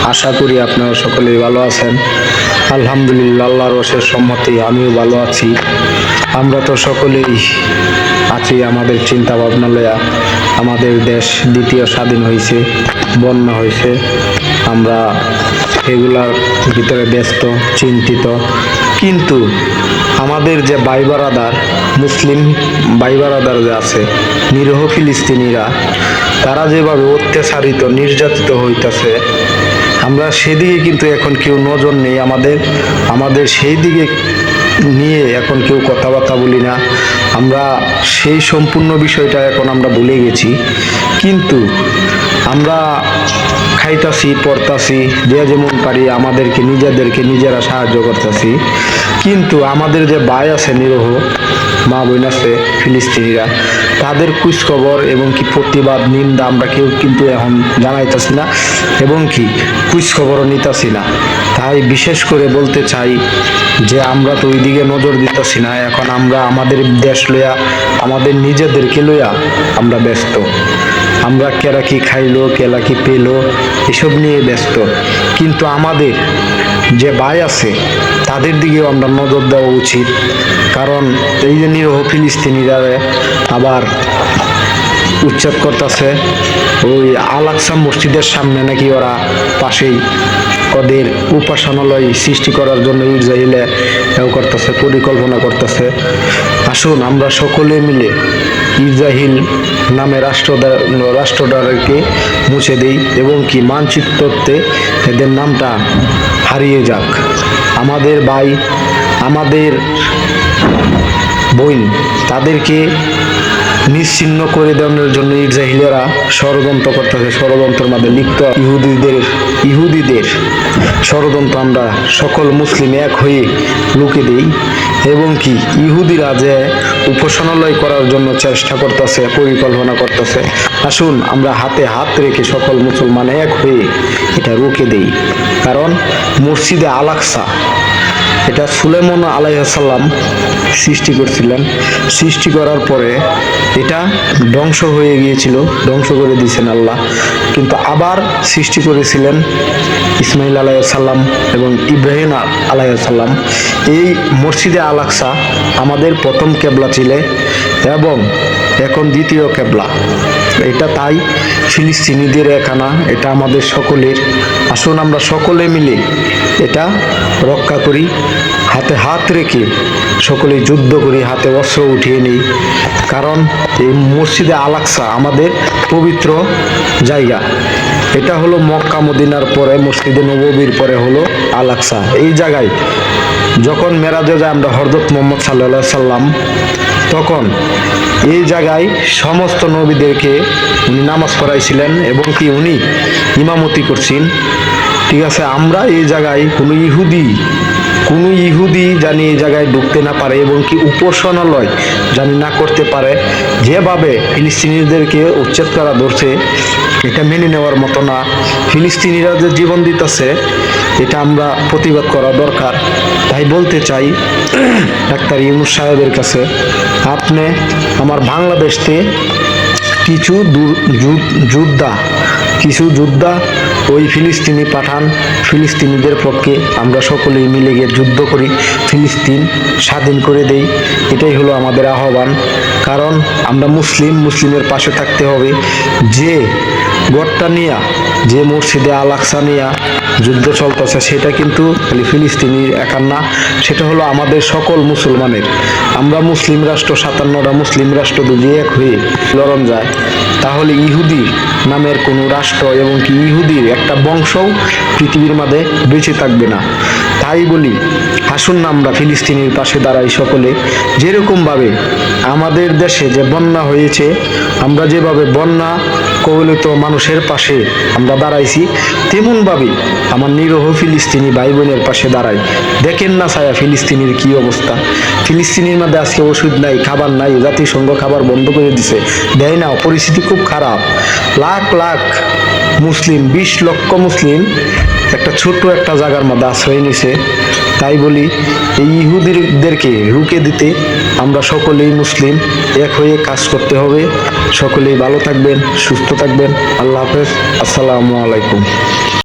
আশা করি আপনারা সকলেই ভালো আছেন। আলহামদুলিল্লাহ, আল্লাহর অশেষ সম্মতি আমিও ভালো আছি। আমরা তো সকলেই আছি আমাদের চিন্তা ভাবনা লইয়া। আমাদের দেশ দ্বিতীয় স্বাধীন হয়েছে, বন্যা হয়েছে, আমরা এগুলার ভিতরে ব্যস্ত, চিন্তিত। কিন্তু আমাদের যে ভাই বারাদার, মুসলিম ভাই বারাদার যে আছে, নিরীহ ফিলিস্তিনিরা, তারা যেভাবে অত্যাচারিত, নির্যাতিত হইতেছে, আমরা সেদিকে কিন্তু এখন কেউ নজর নেই। আমাদের সেই দিকে নিয়ে এখন কেউ কথাবার্তা বলি না। আমরা সেই সম্পূর্ণ বিষয়টা এখন আমরা ভুলে গেছি। কিন্তু আমরা খাইতাছি, পড়তাছি, যে যেমন পারি আমাদেরকে নিজেরা সাহায্য করতেছি। কিন্তু আমাদের যে ভাই আছে, নিরীহ মা বোন আছে ফিলিস্তিনিরা, তাদের খোঁজখবর এবং কি প্রতিবাদ, নিন্দা আমরা কেউ কিন্তু এখন জানাইতেছি না এবং কি খোঁজখবরও নিতেছি না। তাই বিশেষ করে বলতে চাই যে আমরা তো ওইদিকে নজর দিতেছি না। এখন আমরা আমাদের দেশ লইয়া, আমাদের নিজেদেরকে লইয়া আমরা ব্যস্ত। আমরা কেরা কি খাইলো, কেলা কি পেলো, এসব নিয়ে ব্যস্ত। কিন্তু আমাদের যে ভাই আছে তাদের দিকেও আমরা নজর দেওয়া উচিত। কারণ এই যে নিরীহ ফিলিস্তিনিরা আবার উচ্ছেদ করতেছে, ওই আল আকসা মসজিদের সামনে নাকি ওরা পাশেই ওদের উপাসনালয় সৃষ্টি করার জন্য ইসরায়েলে করতেছে, পরিকল্পনা করতেছে। আসুন আমরা সকলে মিলে ইসরায়েল নামে রাষ্ট্রটাকে মুছে দেই এবং কি মানচিত্রতে এদের নামটা হারিয়ে যাক। আমাদের ভাই, আমাদের বোন, তাদেরকে নিশ্চিহ্ন করে দেওয়ার জন্য ইসরায়েলিরা ষড়যন্ত্র করতেছে। ষড়যন্ত্রের মধ্যে লিপ্ত ইহুদিদের ষড়যন্ত্র আমরা সকল মুসলিম এক হয়ে লুকে দেই এবং কি ইহুদিরা যে উপাসনালয় করার জন্য চেষ্টা করতেছে, পরিকল্পনা করতেছে, আসুন আমরা হাতে হাত রেখে সকল মুসলমান এক হয়ে এটা রুখে দেই। কারণ মসজিদে আল আকসা, এটা সুলাইমান আলাইহিস সালাম সৃষ্টি করছিলেন। সৃষ্টি করার পরে এটা ধ্বংস হয়ে গিয়েছিল, ধ্বংস করে দিয়েছেন আল্লাহ। কিন্তু আবার সৃষ্টি করেছিলেন ইসমাইল আলাইহিস সালাম এবং ইব্রাহিম আলাইহিস সালাম। এই মসজিদে আল আকসা আমাদের প্রথম কেবলা ছিল এবং এখন দ্বিতীয় কেবলা। এটা তাই ফিলিস্তিনিদের একানা, এটা আমাদের সকলের। আসুন আমরা সকলে মিলে এটা রক্ষা করি, হাতে হাত রেখে সকলে যুদ্ধ করি, হাতে অস্ত্র উঠিয়ে নিই। কারণ এই মসজিদে আল আকসা আমাদের পবিত্র জায়গা। এটা হলো মক্কা মদিনার পরে, মসজিদে নববীর পরে হলো আল আকসা। এই জায়গায় যখন মেরাজে যায় আমরা হযরত মুহাম্মদ সাল্লাল্লাহু আলাইহি সাল্লাম, তখন এই জায়গায় সমস্ত নবীদেরকে উনি নামাজ পড়াইছিলেন এবং কি উনি ইমামতি করছেন। ঠিক আছে, আমরা এই জায়গায় কোনো ইহুদি জানি এই জায়গায় ঢুকতে না পারে এবং কি উপাসনালয় জানি না করতে পারে। যেভাবে ফিলিস্তিনিদেরকে উচ্ছেদ করা ধরছে, এটা মেনে নেওয়ার মতো না। ফিলিস্তিনিরা যে জীবন দিতেছে, এটা আমরা প্রতিবাদ করা দরকার। তাই বলতে চাই ডাক্তার ইউনূস সাহেবের কাছে, আপনি আমার বাংলাদেশে কিছু যোদ্ধা ওই ফিলিস্তিনি পাঠান। ফিলিস্তিনিদের পক্ষে আমরা সকলেই মিলে গিয়ে যুদ্ধ করি, ফিলিস্তিন স্বাধীন করে দেই। এটাই হলো আমাদের আহ্বান। কারণ আমরা মুসলিমের পাশে থাকতে হবে। যে গড়টা নিয়া, যে মসজিদে আল আকসা নিয়া যুদ্ধ চলতেছে, সেটা কিন্তু খালি ফিলিস্তিনির একার না, সেটা হলো আমাদের সকল মুসলমানের। আমরা মুসলিম রাষ্ট্র, 57টা মুসলিম রাষ্ট্র যদি এক হয়ে লড়ন যায়, তাহলে ইহুদি নামের কোনো রাষ্ট্র এবং কি ইহুদির একটা বংশও পৃথিবীর মাঝে বেঁচে থাকবে না। তাই বলি, আসুন না আমরা ফিলিস্তিনির পাশে দাঁড়াই সকলে। যেরকমভাবে আমাদের দেশে যে বন্যা হয়েছে, আমরা যেভাবে বন্যা কবলিত মানুষের পাশে আমরা দাঁড়াইছি, তেমনভাবে আমার নিরীহ ফিলিস্তিনি ভাই বোনের পাশে দাঁড়াই। দেখেন না ছায়া ফিলিস্তিনির কি অবস্থা। ফিলিস্তিনির মধ্যে আজকে ওষুধ নাই, খাবার নাই, জাতিসংঘ খাবার বন্ধ করে দিছে, দেয় না। পরিস্থিতি খুব খারাপ। লাখ লাখ মুসলিম, 20 লক্ষ মুসলিম একটা ছোট্ট একটা জায়গার মধ্যে আশ্রয় নিছে। তাই বলি, এই ইহুদিদেরকে রুখে দিতে আমরা সকলেই মুসলিম এক হয়ে কাজ করতে হবে। সকলেই ভালো থাকবেন, সুস্থ থাকবেন। আল্লাহ হাফেজ, আসসালামু আলাইকুম।